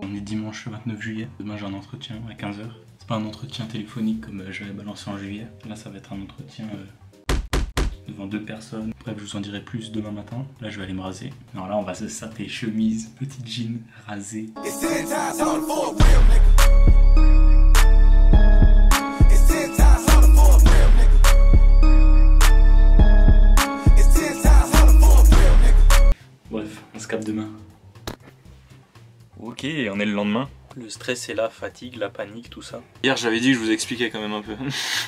On est dimanche 29 juillet, demain j'ai un entretien à 15 h. C'est pas un entretien téléphonique comme j'avais balancé en juillet. Là ça va être un entretien devant 2 personnes. Bref, je vous en dirai plus demain matin. Là je vais aller me raser. Alors là on va se saper chemise, petite jean, rasé. Bref, on se capte demain. Ok, on est le lendemain. Le stress est là, fatigue, la panique, tout ça. Hier j'avais dit que je vous expliquais quand même un peu.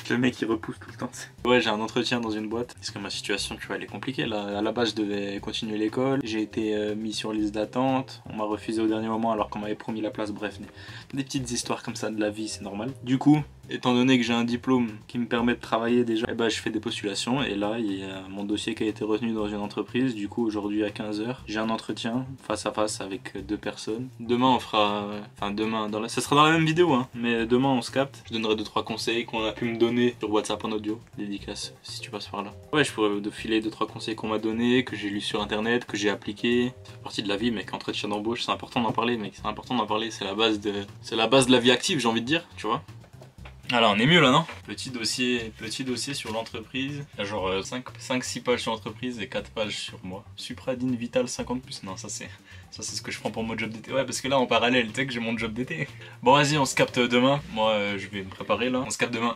Le mec il repousse tout le temps. Ouais, j'ai un entretien dans une boîte. Parce que ma situation, tu vois, elle est compliquée là. À la base je devais continuer l'école. J'ai été mis sur liste d'attente. On m'a refusé au dernier moment alors qu'on m'avait promis la place. Bref, des petites histoires comme ça de la vie, c'est normal. Du coup, étant donné que j'ai un diplôme qui me permet de travailler déjà, eh ben, je fais des postulations. Et là, il y a mon dossier qui a été retenu dans une entreprise. Du coup, aujourd'hui à 15 h, j'ai un entretien face à face avec 2 personnes. Demain, on fera... Enfin, demain, ça sera dans la même vidéo, hein. Mais demain, on se capte. Je donnerai 2-3 conseils qu'on a pu me donner sur WhatsApp en audio. Dédicace, si tu passes par là. Ouais, je pourrais te filer 2-3 conseils qu'on m'a donnés, que j'ai lu sur internet, que j'ai appliqué. Ça fait partie de la vie, mec. Entretien d'embauche, c'est important d'en parler, mec. C'est important d'en parler. C'est la base de la vie active, j'ai envie de dire, tu vois. Alors on est mieux là, non? Petit dossier sur l'entreprise. Il y a genre 5-6 pages sur l'entreprise et 4 pages sur moi. Supradine Vital 50+. Non, ça c'est ce que je prends pour mon job d'été. Ouais, parce que là en parallèle, tu sais que j'ai mon job d'été. Bon vas-y, on se capte demain. Moi je vais me préparer là. On se capte demain.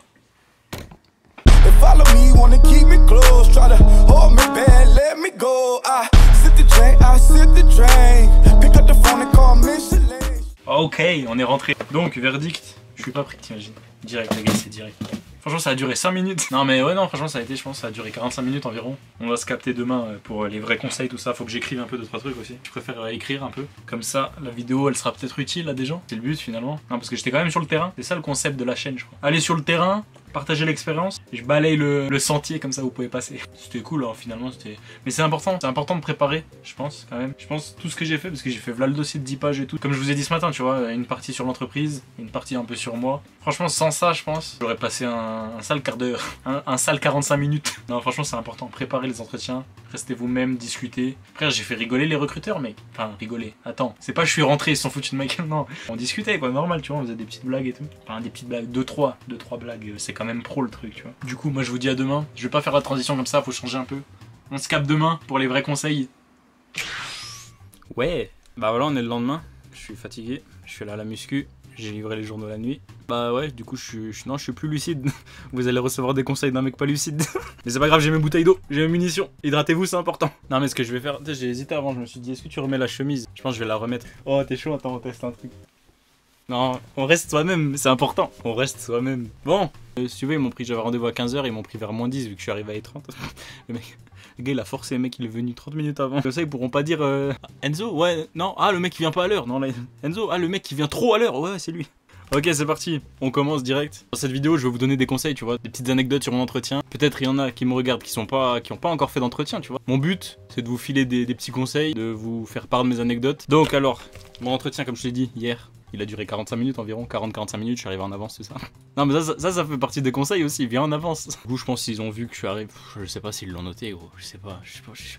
Ok, on est rentré. Donc verdict. Je suis pas prêt, t'imagines. Direct, les gars, c'est direct. Franchement, ça a duré 5 minutes. Non, mais ouais, non, franchement, ça a été, je pense, ça a duré 45 minutes environ. On va se capter demain pour les vrais conseils, tout ça. Faut que j'écrive un peu 2-3 trucs aussi. Je préfère écrire un peu. Comme ça, la vidéo, elle sera peut-être utile à des gens. C'est le but finalement. Non, parce que j'étais quand même sur le terrain. C'est ça le concept de la chaîne, je crois. Aller sur le terrain, partager l'expérience. Je balaye le sentier, comme ça, vous pouvez passer. C'était cool, alors finalement, c'était. Mais c'est important de préparer, je pense, quand même. Je pense tout ce que j'ai fait, parce que j'ai fait voilà le dossier de 10 pages et tout. Comme je vous ai dit ce matin, tu vois, une partie sur l'entreprise, une partie un peu sur moi. Franchement, sans ça, je pense, j'aurais passé un sale quart d'heure, un sale 45 minutes. Non, franchement, c'est important. Préparer les entretiens, restez vous-même, discutez. Frère, j'ai fait rigoler les recruteurs, mec. Enfin, rigoler. Attends, c'est pas je suis rentré, ils s'en foutent de ma gueule, non. On discutait, quoi, normal, tu vois, on faisait des petites blagues et tout. Enfin, des petites blagues, 2-3 blagues, c'est quand même pro le truc, tu vois. Du coup, moi, je vous dis à demain. Je vais pas faire la transition comme ça, faut changer un peu. On se capte demain pour les vrais conseils. Ouais, bah voilà, on est le lendemain. Je suis fatigué, je suis là à la muscu. J'ai livré les journaux la nuit. Bah ouais, du coup je suis plus lucide. Vous allez recevoir des conseils d'un mec pas lucide. Mais c'est pas grave, j'ai mes bouteilles d'eau, j'ai mes munitions. Hydratez-vous, c'est important. Non mais ce que je vais faire, j'ai hésité avant, je me suis dit est-ce que tu remets la chemise? Je pense que je vais la remettre. Oh t'es chaud, attends on teste un truc. Non, on reste soi-même, c'est important. On reste soi-même. Bon, si tu veux, ils m'ont pris, j'avais rendez-vous à 15 h, ils m'ont pris vers -10 vu que je suis arrivé à 30. Le mec, le gars il a forcé, le mec il est venu 30 minutes avant. Comme ça ils pourront pas dire Enzo, ouais, non, ah le mec qui vient pas à l'heure. Non, là, Enzo, ah le mec qui vient trop à l'heure. Ouais, c'est lui. Ok, c'est parti, on commence direct. Dans cette vidéo, je vais vous donner des conseils, tu vois, des petites anecdotes sur mon entretien. Peut-être il y en a qui me regardent, qui ont pas encore fait d'entretien, tu vois. Mon but, c'est de vous filer des petits conseils, de vous faire part de mes anecdotes. Donc alors, mon entretien, comme je l'ai dit hier, il a duré 45 minutes environ, 40-45 minutes, je suis arrivé en avance, c'est ça. Non mais ça fait partie des conseils aussi, viens en avance. Du coup je pense qu'ils ont vu que je suis arrivé, je sais pas s'ils l'ont noté gros, je sais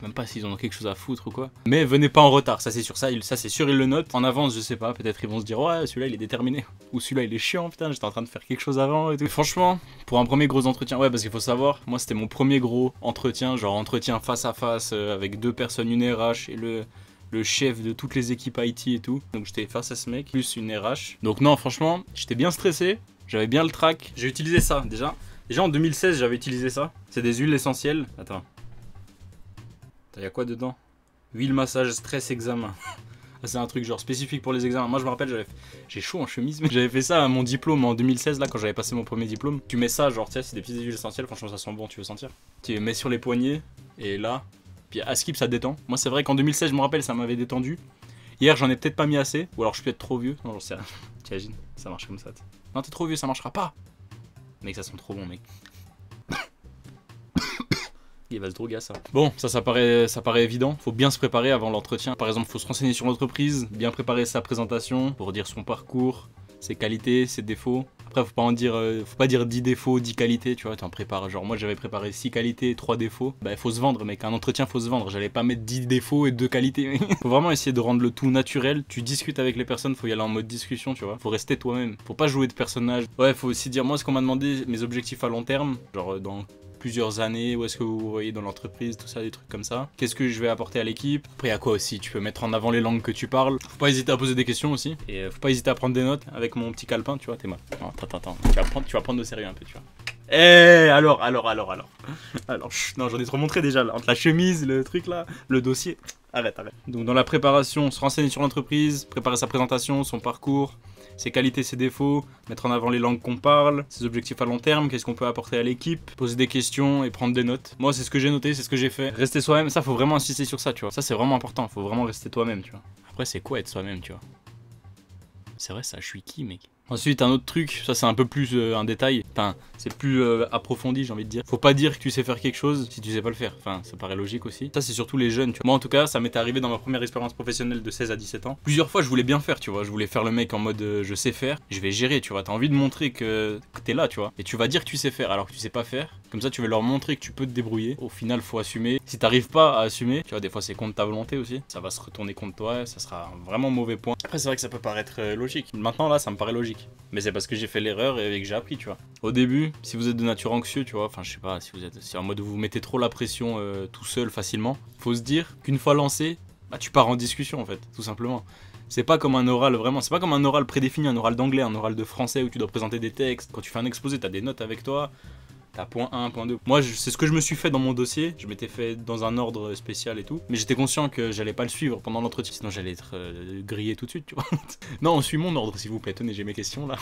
même pas s'ils ont quelque chose à foutre ou quoi. Mais venez pas en retard, ça c'est sûr, ça c'est sûr ils le notent. En avance je sais pas, peut-être ils vont se dire ouais celui-là il est déterminé. Ou celui-là il est chiant putain, j'étais en train de faire quelque chose avant et tout. Franchement, pour un premier gros entretien, ouais parce qu'il faut savoir, moi c'était mon premier gros entretien, genre entretien face à face avec 2 personnes, une RH et le chef de toutes les équipes IT et tout. Donc j'étais face à ce mec, plus une RH. Donc non, franchement, j'étais bien stressé. J'avais bien le trac. J'ai utilisé ça déjà. Déjà en 2016, j'avais utilisé ça. C'est des huiles essentielles. Attends. Il y a quoi dedans? Huile, massage, stress, examen. C'est un truc genre spécifique pour les examens. Moi je me rappelle, j'ai chaud en chemise, mais j'avais fait ça à mon diplôme en 2016 là quand j'avais passé mon premier diplôme. Tu mets ça genre tu sais c'est des petites huiles essentielles, franchement ça sent bon, tu veux sentir. Tu mets sur les poignets et là puis à skip ça détend. Moi c'est vrai qu'en 2016 je me rappelle ça m'avait détendu. Hier j'en ai peut-être pas mis assez. Ou alors je suis peut-être trop vieux. Non j'en sais rien. T'imagines, ça marche comme ça. Non t'es trop vieux, ça marchera pas. Mec ça sent trop bon mec. Il va se droguer à ça. Bon ça paraît évident. Faut bien se préparer avant l'entretien. Par exemple faut se renseigner sur l'entreprise. Bien préparer sa présentation. Pour dire son parcours. ses qualités, ses défauts. Après, faut pas dire 10 défauts, 10 qualités, tu vois, t'en prépares. Genre, moi j'avais préparé 6 qualités et 3 défauts. Bah, faut se vendre, mec. Un entretien, faut se vendre. J'allais pas mettre 10 défauts et 2 qualités. Faut vraiment essayer de rendre le tout naturel. Tu discutes avec les personnes, faut y aller en mode discussion, tu vois. Faut rester toi-même. Faut pas jouer de personnage. Ouais, faut aussi dire, moi, ce qu'on m'a demandé, mes objectifs à long terme, genre dans plusieurs années, où est-ce que vous vous voyez dans l'entreprise, tout ça, des trucs comme ça. Qu'est-ce que je vais apporter à l'équipe? Après, à quoi aussi? Tu peux mettre en avant les langues que tu parles. Faut pas hésiter à poser des questions aussi. Et faut pas hésiter à prendre des notes avec mon petit calepin, tu vois, t'es mal. Attends, tu vas prendre au sérieux un peu, tu vois. Eh, alors. Non, j'en ai trop montré déjà, là. Entre la chemise, le truc là, le dossier. Arrête. Donc dans la préparation, se renseigner sur l'entreprise, préparer sa présentation, son parcours, ses qualités, ses défauts, mettre en avant les langues qu'on parle, ses objectifs à long terme, qu'est-ce qu'on peut apporter à l'équipe, poser des questions et prendre des notes. Moi, c'est ce que j'ai noté, c'est ce que j'ai fait. Rester soi-même, ça, faut vraiment insister sur ça, tu vois. Ça, c'est vraiment important, faut vraiment rester toi-même, tu vois. Après, c'est quoi être soi-même, tu vois? C'est vrai, ça, je suis qui, mec? Ensuite, un autre truc, ça c'est un peu plus un détail, enfin c'est plus approfondi, j'ai envie de dire. Faut pas dire que tu sais faire quelque chose si tu sais pas le faire, enfin ça paraît logique aussi. Ça c'est surtout les jeunes, tu vois. Moi en tout cas, ça m'était arrivé dans ma première expérience professionnelle de 16 à 17 ans. Plusieurs fois je voulais bien faire, tu vois, je voulais faire le mec en mode je sais faire, je vais gérer, tu vois. T'as envie de montrer que t'es là, tu vois. Et tu vas dire que tu sais faire alors que tu sais pas faire. Comme ça tu veux leur montrer que tu peux te débrouiller. Au final faut assumer. Si t'arrives pas à assumer, tu vois, des fois c'est contre ta volonté aussi. Ça va se retourner contre toi, ça sera un vraiment mauvais point. Après c'est vrai que ça peut paraître logique. Maintenant là ça me paraît logique. Mais c'est parce que j'ai fait l'erreur et que j'ai appris, tu vois. Au début, si vous êtes de nature anxieux, tu vois, enfin je sais pas, si en mode où vous mettez trop la pression tout seul facilement, faut se dire qu'une fois lancé, bah tu pars en discussion en fait, tout simplement. C'est pas comme un oral, vraiment, c'est pas comme un oral prédéfini, un oral d'anglais, un oral de français où tu dois présenter des textes. Quand tu fais un exposé, t'as des notes avec toi. T'as point 1, point 2. Moi, c'est ce que je me suis fait dans mon dossier. Je m'étais fait dans un ordre spécial et tout. Mais j'étais conscient que j'allais pas le suivre pendant l'entretien. Sinon, j'allais être grillé tout de suite, tu vois. Non, on suit mon ordre, s'il vous plaît. Tenez, j'ai mes questions là.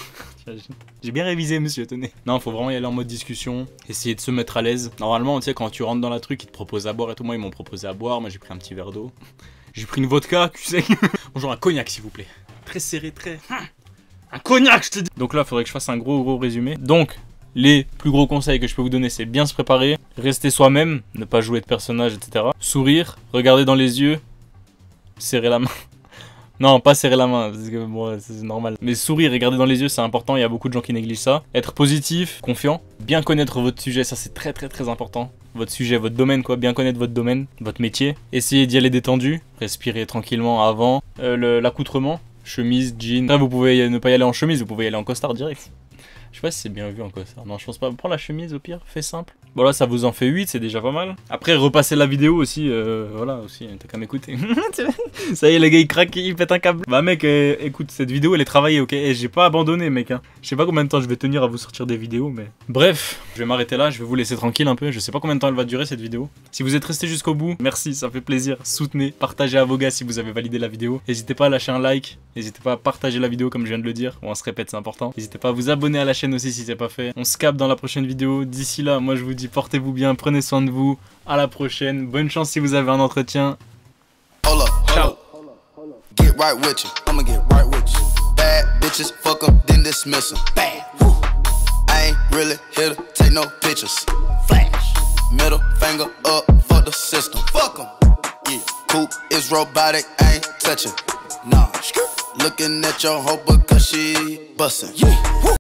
J'ai bien révisé, monsieur, tenez. Non, faut vraiment y aller en mode discussion. Essayer de se mettre à l'aise. Normalement, tu sais, quand tu rentres dans la truc, ils te proposent à boire et tout. Moi, ils m'ont proposé à boire. Moi, j'ai pris un petit verre d'eau. J'ai pris une vodka, tu sais. Bonjour, un cognac, s'il vous plaît. Très serré, très. Un cognac, je te dis. Donc là, il faudrait que je fasse un gros résumé. Donc. Les plus gros conseils que je peux vous donner, c'est bien se préparer, rester soi-même, ne pas jouer de personnage, etc. Sourire, regarder dans les yeux, serrer la main. Non, pas serrer la main, parce que bon, c'est normal. Mais sourire et regarder dans les yeux, c'est important, il y a beaucoup de gens qui négligent ça. Être positif, confiant, bien connaître votre sujet, ça c'est très important. Votre sujet, votre domaine quoi, bien connaître votre domaine, votre métier. Essayez d'y aller détendu, respirer tranquillement avant. L'accoutrement, chemise, jean. Après, vous pouvez ne pas y aller en chemise, vous pouvez y aller en costard direct. Je sais pas si c'est bien vu en costard. Non, je pense pas. Prends la chemise au pire, fais simple. Bon là, ça vous en fait 8, c'est déjà pas mal. Après, repassez la vidéo aussi. Voilà, aussi, t'as qu'à m'écouter. Ça y est, les gars, ils craquent, ils pètent un câble. Bah mec, écoute, cette vidéo, elle est travaillée, ok? Et j'ai pas abandonné, mec. Hein. Je sais pas combien de temps je vais tenir à vous sortir des vidéos, mais... Bref, je vais m'arrêter là, je vais vous laisser tranquille un peu. Je sais pas combien de temps elle va durer, cette vidéo. Si vous êtes resté jusqu'au bout, merci, ça fait plaisir. Soutenez, partagez à vos gars si vous avez validé la vidéo. N'hésitez pas à lâcher un like. N'hésitez pas à partager la vidéo comme je viens de le dire. On se répète, c'est important. N'hésitez pas à vous abonner à la chaîne aussi si c'est pas fait. On se capte dans la prochaine vidéo. D'ici là, moi je vous dis portez-vous bien, prenez soin de vous. À la prochaine. Bonne chance si vous avez un entretien. Ciao. Get right with you. I'ma get right with you. Bad bitches, fuck 'em, then dismiss 'em. Bad. Woo. I ain't really here to take no pictures. Flash. Middle finger up for the system. Fuck 'em. Yeah. Coupe is robotic, I ain't touching. Nah. Looking at your hoe because she bustin'. Yeah.